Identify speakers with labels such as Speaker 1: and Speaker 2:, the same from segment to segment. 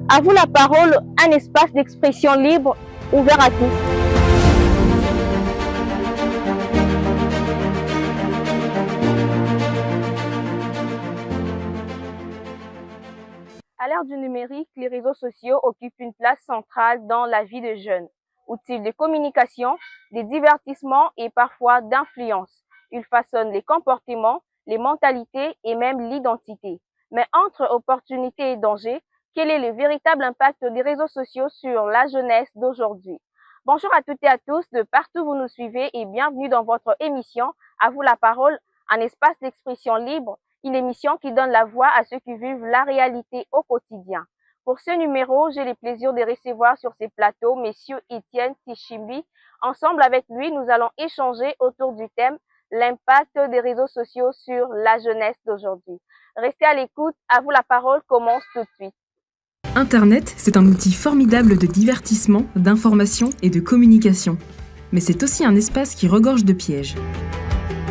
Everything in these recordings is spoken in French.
Speaker 1: À vous la parole, un espace d'expression libre, ouvert à tous. À l'ère du numérique, les réseaux sociaux occupent une place centrale dans la vie des jeunes. Outils de communication, de divertissement et parfois d'influence. Ils façonnent les comportements, les mentalités et même l'identité. Mais entre opportunités et dangers, quel est le véritable impact des réseaux sociaux sur la jeunesse d'aujourd'hui? Bonjour à toutes et à tous de partout où vous nous suivez et bienvenue dans votre émission À vous la parole, un espace d'expression libre, une émission qui donne la voix à ceux qui vivent la réalité au quotidien. Pour ce numéro, j'ai le plaisir de recevoir sur ces plateaux Monsieur Etienne Tishimbi. Ensemble avec lui, nous allons échanger autour du thème l'impact des réseaux sociaux sur la jeunesse d'aujourd'hui. Restez à l'écoute, à vous la parole commence tout de suite.
Speaker 2: Internet, c'est un outil formidable de divertissement, d'information et de communication. Mais c'est aussi un espace qui regorge de pièges.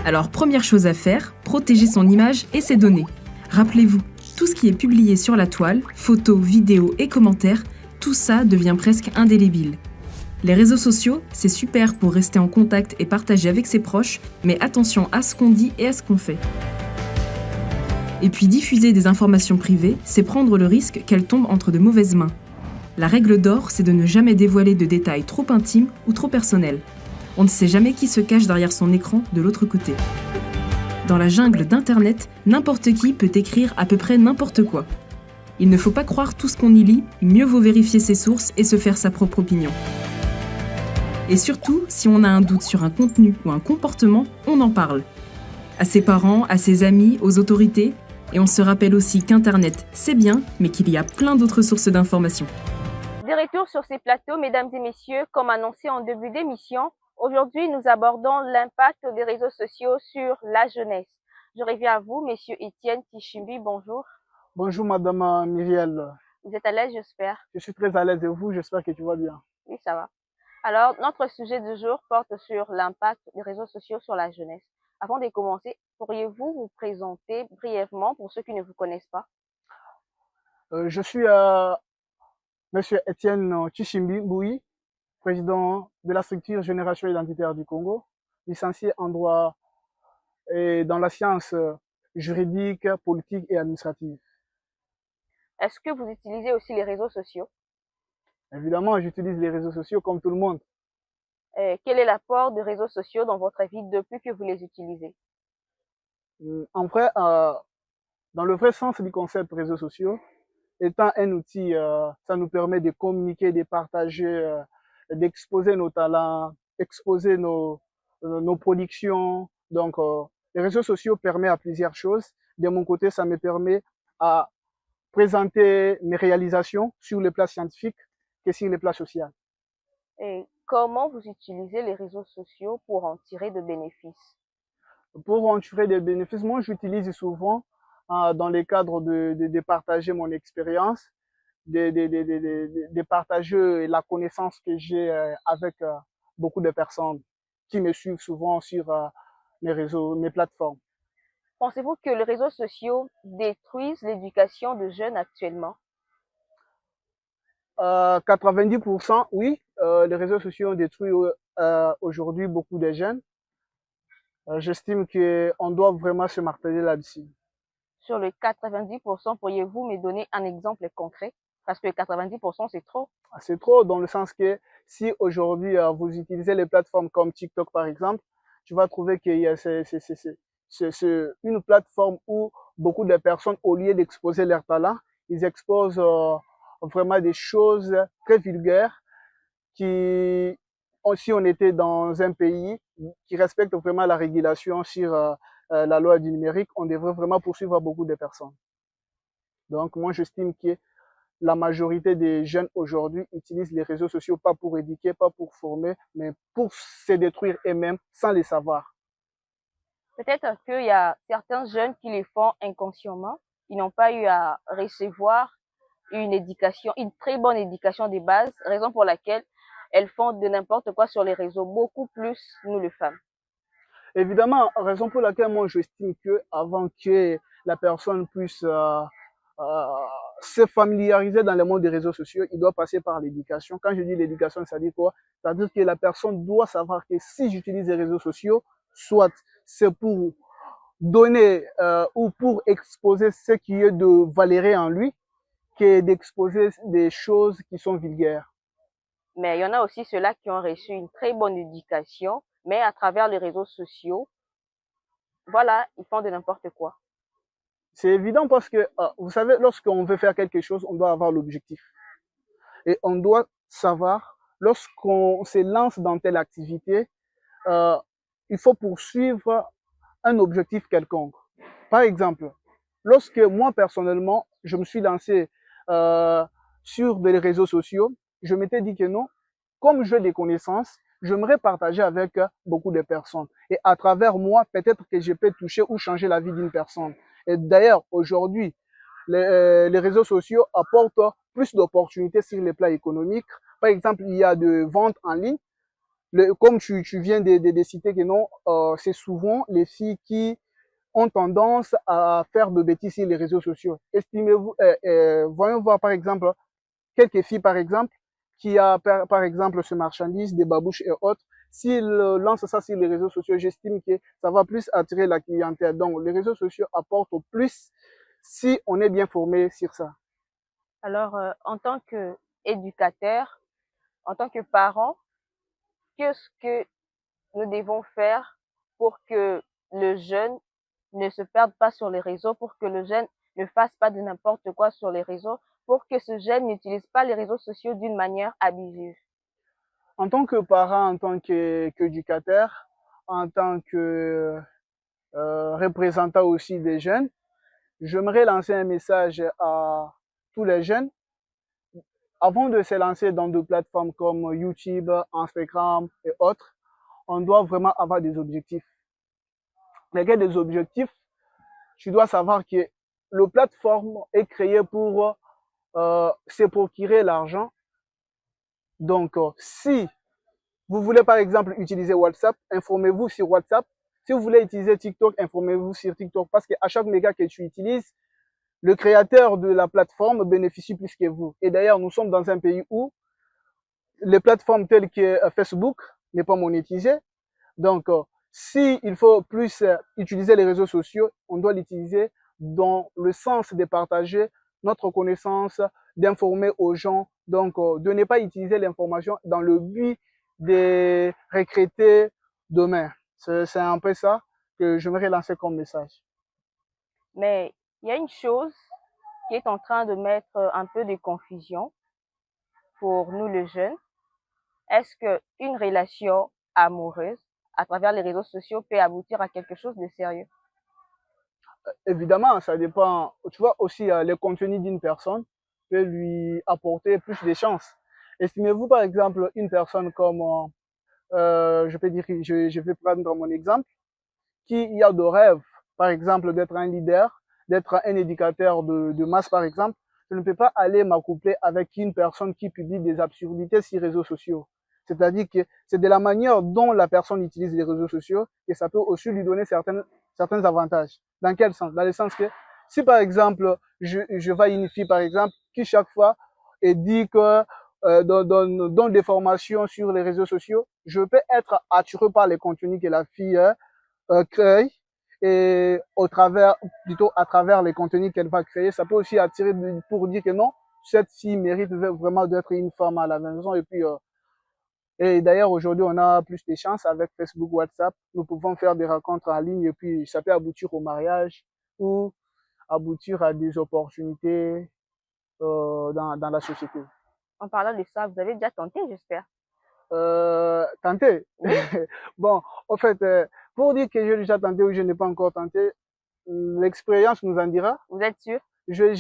Speaker 2: Alors, première chose à faire, protéger son image et ses données. Rappelez-vous, tout ce qui est publié sur la toile, photos, vidéos et commentaires, tout ça devient presque indélébile. Les réseaux sociaux, c'est super pour rester en contact et partager avec ses proches, mais attention à ce qu'on dit et à ce qu'on fait. Et puis diffuser des informations privées, c'est prendre le risque qu'elles tombent entre de mauvaises mains. La règle d'or, c'est de ne jamais dévoiler de détails trop intimes ou trop personnels. On ne sait jamais qui se cache derrière son écran de l'autre côté. Dans la jungle d'Internet, n'importe qui peut écrire à peu près n'importe quoi. Il ne faut pas croire tout ce qu'on y lit, mieux vaut vérifier ses sources et se faire sa propre opinion. Et surtout, si on a un doute sur un contenu ou un comportement, on en parle. À ses parents, à ses amis, aux autorités. Et on se rappelle aussi qu'Internet, c'est bien, mais qu'il y a plein d'autres sources d'informations.
Speaker 1: De retour sur ces plateaux, mesdames et messieurs, comme annoncé en début d'émission, aujourd'hui nous abordons l'impact des réseaux sociaux sur la jeunesse. Je reviens à vous, monsieur Etienne Tishimbi, bonjour.
Speaker 3: Bonjour Madame Myriel.
Speaker 1: Vous êtes à l'aise, j'espère?
Speaker 3: Je suis très à l'aise et vous, j'espère que tu vas bien.
Speaker 1: Oui, ça va. Alors, notre sujet du jour porte sur l'impact des réseaux sociaux sur la jeunesse. Avant de commencer, pourriez-vous vous présenter brièvement pour ceux qui ne vous connaissent pas?
Speaker 3: Je suis Monsieur Etienne Tishimbi Boui, président de la structure Génération Identitaire du Congo, licencié en droit et dans la science juridique, politique et administrative.
Speaker 1: Est-ce que vous utilisez aussi les réseaux sociaux?
Speaker 3: Évidemment, j'utilise les réseaux sociaux comme tout le monde.
Speaker 1: Quel est l'apport des réseaux sociaux dans votre vie depuis que vous les utilisez?
Speaker 3: En vrai, dans le vrai sens du concept réseaux sociaux, étant un outil, ça nous permet de communiquer, de partager, d'exposer nos talents, exposer nos productions. Donc, les réseaux sociaux permettent à plusieurs choses. De mon côté, ça me permet à présenter mes réalisations sur le plan scientifique que sur le plan social.
Speaker 1: Et comment vous utilisez les réseaux sociaux pour en tirer de bénéfices?
Speaker 3: Pour en tirer des bénéfices, moi, j'utilise souvent dans le cadre de partager mon expérience, de partager la connaissance que j'ai avec beaucoup de personnes qui me suivent souvent sur mes réseaux, mes plateformes.
Speaker 1: Pensez-vous que les réseaux sociaux détruisent l'éducation de jeunes actuellement?
Speaker 3: 90%, oui, les réseaux sociaux ont détruit aujourd'hui beaucoup de jeunes. J'estime qu'on doit vraiment se marteler là-dessus.
Speaker 1: Sur les 90%, pourriez-vous me donner un exemple concret? Parce que 90%, c'est trop.
Speaker 3: C'est trop dans le sens que si aujourd'hui vous utilisez les plateformes comme TikTok par exemple, tu vas trouver qu'il y a c'est une plateforme où beaucoup de personnes, au lieu d'exposer leur talent, ils exposent vraiment des choses très vulgaires qui, si on était dans un pays qui respecte vraiment la régulation sur la loi du numérique, on devrait vraiment poursuivre beaucoup de personnes. Donc moi j'estime que la majorité des jeunes aujourd'hui utilisent les réseaux sociaux pas pour éduquer, pas pour former, mais pour se détruire eux-mêmes sans le savoir.
Speaker 1: Peut-être qu'il y a certains jeunes qui les font inconsciemment. Ils n'ont pas eu à recevoir une éducation, une très bonne éducation de base, raison pour laquelle elles font de n'importe quoi sur les réseaux, beaucoup plus nous les femmes.
Speaker 3: Évidemment, raison pour laquelle moi j'estime que avant que la personne puisse se familiariser dans le monde des réseaux sociaux, il doit passer par l'éducation. Quand je dis l'éducation, ça dit quoi? C'est-à-dire que la personne doit savoir que si j'utilise les réseaux sociaux, soit c'est pour donner ou pour exposer ce qui est de valeureux en lui, que d'exposer des choses qui sont vulgaires.
Speaker 1: Mais il y en a aussi ceux-là qui ont reçu une très bonne éducation, mais à travers les réseaux sociaux, voilà, ils font de n'importe quoi.
Speaker 3: C'est évident parce que, vous savez, lorsqu'on veut faire quelque chose, on doit avoir l'objectif. Et on doit savoir, lorsqu'on se lance dans telle activité, il faut poursuivre un objectif quelconque. Par exemple, lorsque moi, personnellement, je me suis lancé sur des réseaux sociaux, je m'étais dit que non, comme j'ai des connaissances, j'aimerais partager avec beaucoup de personnes. Et à travers moi, peut-être que je peux toucher ou changer la vie d'une personne. Et d'ailleurs, aujourd'hui, les réseaux sociaux apportent plus d'opportunités sur les plans économiques. Par exemple, il y a de ventes en ligne. Comme tu viens de citer que non, c'est souvent les filles qui ont tendance à faire de bêtises sur les réseaux sociaux. Estimez-vous, voyons voir par exemple quelques filles par exemple qui a par exemple ce marchandise, des babouches et autres. S'ils lancent ça sur les réseaux sociaux, j'estime que ça va plus attirer la clientèle. Donc les réseaux sociaux apportent plus si on est bien formé sur ça.
Speaker 1: Alors, en tant qu'éducateur, en tant que parent, qu'est-ce que nous devons faire pour que le jeune ne se perde pas sur les réseaux, pour que le jeune ne fasse pas de n'importe quoi sur les réseaux, pour que ce jeune n'utilise pas les réseaux sociaux d'une manière abusive?
Speaker 3: En tant que parent, en tant qu'éducateur, en tant que représentant aussi des jeunes, j'aimerais lancer un message à tous les jeunes. Avant de se lancer dans des plateformes comme YouTube, Instagram et autres, on doit vraiment avoir des objectifs. Avec des objectifs, tu dois savoir que la plateforme est créée pour se procurer l'argent. Donc, si vous voulez par exemple utiliser WhatsApp, informez-vous sur WhatsApp. Si vous voulez utiliser TikTok, informez-vous sur TikTok. Parce qu'à chaque méga que tu utilises, le créateur de la plateforme bénéficie plus que vous. Et d'ailleurs, nous sommes dans un pays où les plateformes telles que Facebook n'est pas monétisées. Donc, si il faut plus utiliser les réseaux sociaux, on doit l'utiliser dans le sens de partager notre connaissance, d'informer aux gens. Donc, de ne pas utiliser l'information dans le but de recruter demain. C'est un peu ça que j'aimerais lancer comme message.
Speaker 1: Mais il y a une chose qui est en train de mettre un peu de confusion pour nous les jeunes. Est-ce qu'une relation amoureuse à travers les réseaux sociaux peut aboutir à quelque chose de sérieux?
Speaker 3: Évidemment, ça dépend. Tu vois aussi, le contenu d'une personne peut lui apporter plus de chances. Estimez-vous par exemple une personne comme, je peux dire, je vais prendre mon exemple, qui a de rêve, par exemple, d'être un leader, d'être un éducateur de masse, par exemple. Je ne peux pas aller m'accoupler avec une personne qui publie des absurdités sur les réseaux sociaux. C'est-à-dire que c'est de la manière dont la personne utilise les réseaux sociaux que ça peut aussi lui donner certains avantages. Dans quel sens? Dans le sens que si par exemple, je vois une fille par exemple qui chaque fois dit que donne des formations sur les réseaux sociaux, je peux être attiré par les contenus que la fille crée et plutôt à travers les contenus qu'elle va créer, ça peut aussi attirer pour dire que non, cette fille mérite vraiment d'être une femme à la maison et d'ailleurs, aujourd'hui, on a plus de chances avec Facebook, WhatsApp. Nous pouvons faire des rencontres en ligne et puis ça peut aboutir au mariage ou aboutir à des opportunités dans la société.
Speaker 1: En parlant de ça, vous avez déjà tenté, j'espère?
Speaker 3: Tenter.
Speaker 1: Oui.
Speaker 3: Bon, en fait, pour dire que j'ai déjà tenté ou je n'ai pas encore tenté, l'expérience nous en dira.
Speaker 1: Vous êtes sûr?
Speaker 3: J'ai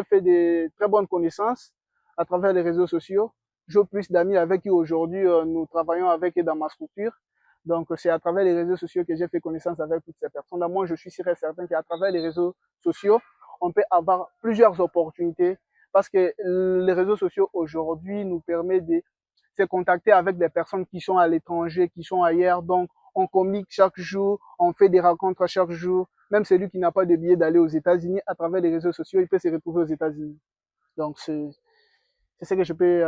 Speaker 3: fait des très bonnes connaissances à travers les réseaux sociaux. J'ai plus d'amis avec qui aujourd'hui nous travaillons avec eux dans ma structure. Donc c'est à travers les réseaux sociaux que j'ai fait connaissance avec toutes ces personnes-là. Moi, je suis sûr et certain qu'à travers les réseaux sociaux, on peut avoir plusieurs opportunités parce que les réseaux sociaux aujourd'hui nous permettent de se contacter avec des personnes qui sont à l'étranger, qui sont ailleurs. Donc on communique chaque jour, on fait des rencontres chaque jour. Même celui qui n'a pas de billet d'aller aux États-Unis, à travers les réseaux sociaux, il peut se retrouver aux États-Unis. Donc, c'est ce que je peux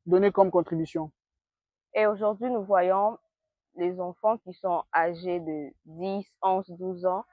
Speaker 3: donner comme contribution.
Speaker 1: Et aujourd'hui, nous voyons les enfants qui sont âgés de 10, 11, 12 ans,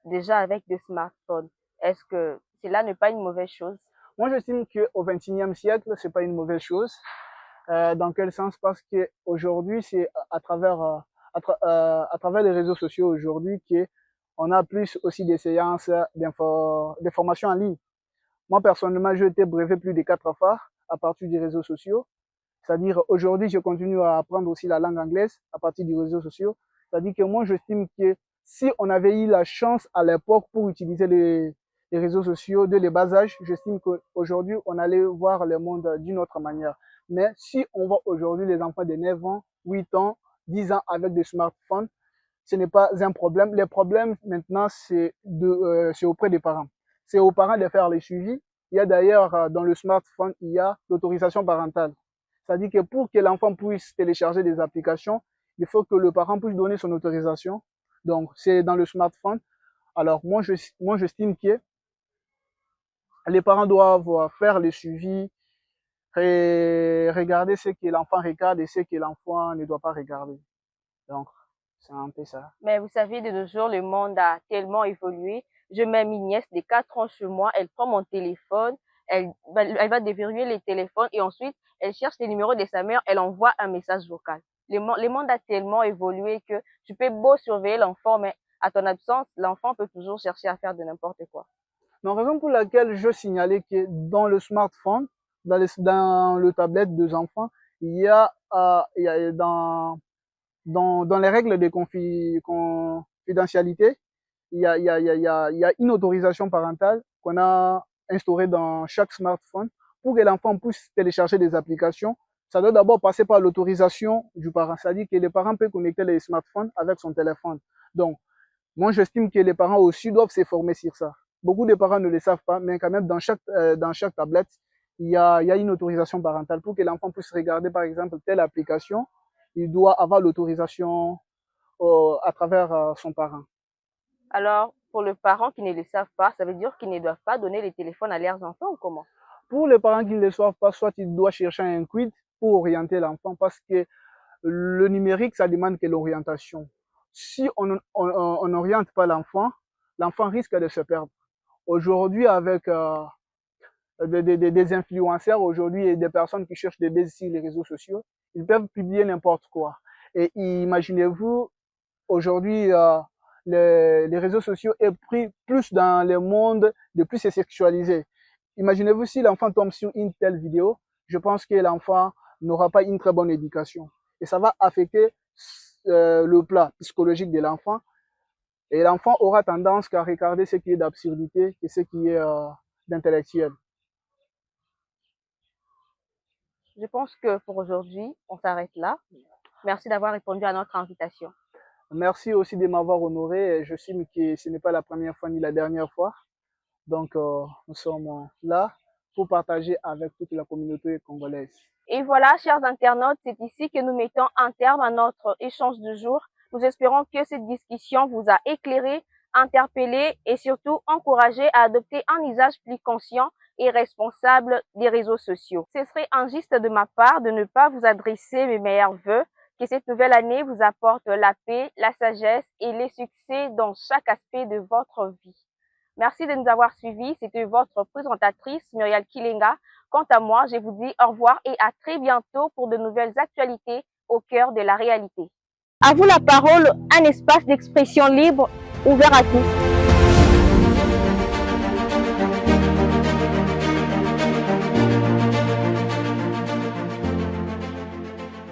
Speaker 1: déjà avec des smartphones. Est-ce que cela n'est pas une mauvaise chose?
Speaker 3: Moi, j'estime qu'au XXIe siècle, c'est pas une mauvaise chose. Dans quel sens? Parce que aujourd'hui, c'est à travers les réseaux sociaux aujourd'hui qu'on a plus aussi des séances de formation en ligne. Moi, personnellement, j'ai été brevet plus de 4 fois à partir des réseaux sociaux. C'est-à-dire, aujourd'hui, je continue à apprendre aussi la langue anglaise à partir des réseaux sociaux. C'est-à-dire que moi, j'estime que si on avait eu la chance à l'époque pour utiliser les réseaux sociaux de les bas âge, j'estime qu'aujourd'hui, on allait voir le monde d'une autre manière. Mais si on voit aujourd'hui les enfants de 9 ans, 8 ans, 10 ans avec des smartphones, ce n'est pas un problème. Le problème maintenant, c'est auprès des parents. C'est aux parents de faire les suivis. Il y a d'ailleurs dans le smartphone, il y a l'autorisation parentale. C'est-à-dire que pour que l'enfant puisse télécharger des applications, il faut que le parent puisse donner son autorisation. Donc, c'est dans le smartphone. Alors, moi, j'estime que les parents doivent faire le suivi, regarder ce que l'enfant regarde et ce que l'enfant ne doit pas regarder. Donc, c'est un peu ça.
Speaker 1: Mais vous savez, de nos jours, le monde a tellement évolué. Je mets une nièce de 4 ans chez moi, elle prend mon téléphone, elle va déverrouiller les téléphones et ensuite, elle cherche les numéros de sa mère, elle envoie un message vocal. Le monde a tellement évolué que tu peux beau surveiller l'enfant, mais à ton absence, l'enfant peut toujours chercher à faire de n'importe quoi.
Speaker 3: Donc, raison pour laquelle je signalais que dans le smartphone, dans le tablette des enfants, il y a dans les règles de confidentialité, il y a une autorisation parentale qu'on a instaurée dans chaque smartphone pour que l'enfant puisse télécharger des applications. Ça doit d'abord passer par l'autorisation du parent, c'est-à-dire que le parent peut connecter les smartphones avec son téléphone. Donc, moi, j'estime que les parents aussi doivent se former sur ça. Beaucoup de parents ne le savent pas, mais quand même, dans chaque tablette, il y a une autorisation parentale pour que l'enfant puisse regarder, par exemple, telle application. Il doit avoir l'autorisation à travers son parent.
Speaker 1: Alors, pour les parents qui ne le savent pas, ça veut dire qu'ils ne doivent pas donner les téléphones à leurs enfants ou comment?
Speaker 3: Pour les parents qui ne le savent pas, soit ils doivent chercher un guide pour orienter l'enfant parce que le numérique, ça demande que l'orientation. Si on n'oriente pas l'enfant, l'enfant risque de se perdre. Aujourd'hui, avec des influenceurs aujourd'hui et des personnes qui cherchent des baises sur les réseaux sociaux, ils peuvent publier n'importe quoi. Et imaginez-vous, aujourd'hui, les réseaux sociaux est pris plus dans le monde de plus se sexualiser. Imaginez-vous si l'enfant tombe sur une telle vidéo, je pense que l'enfant n'aura pas une très bonne éducation. Et ça va affecter le plan psychologique de l'enfant. Et l'enfant aura tendance à regarder ce qui est d'absurdité et ce qui est d'intellectuel.
Speaker 1: Je pense que pour aujourd'hui, on s'arrête là. Merci d'avoir répondu à notre invitation.
Speaker 3: Merci aussi de m'avoir honoré. Je sais que ce n'est pas la première fois ni la dernière fois. Donc, nous sommes là pour partager avec toute la communauté congolaise.
Speaker 1: Et voilà, chers internautes, c'est ici que nous mettons un terme à notre échange du jour. Nous espérons que cette discussion vous a éclairé, interpellé et surtout encouragé à adopter un usage plus conscient et responsable des réseaux sociaux. Ce serait injuste de ma part de ne pas vous adresser mes meilleurs vœux. Que cette nouvelle année vous apporte la paix, la sagesse et les succès dans chaque aspect de votre vie. Merci de nous avoir suivis. C'était votre présentatrice, Muriel Kilenga. Quant à moi, je vous dis au revoir et à très bientôt pour de nouvelles actualités au cœur de la réalité. À vous la parole, un espace d'expression libre ouvert à tous.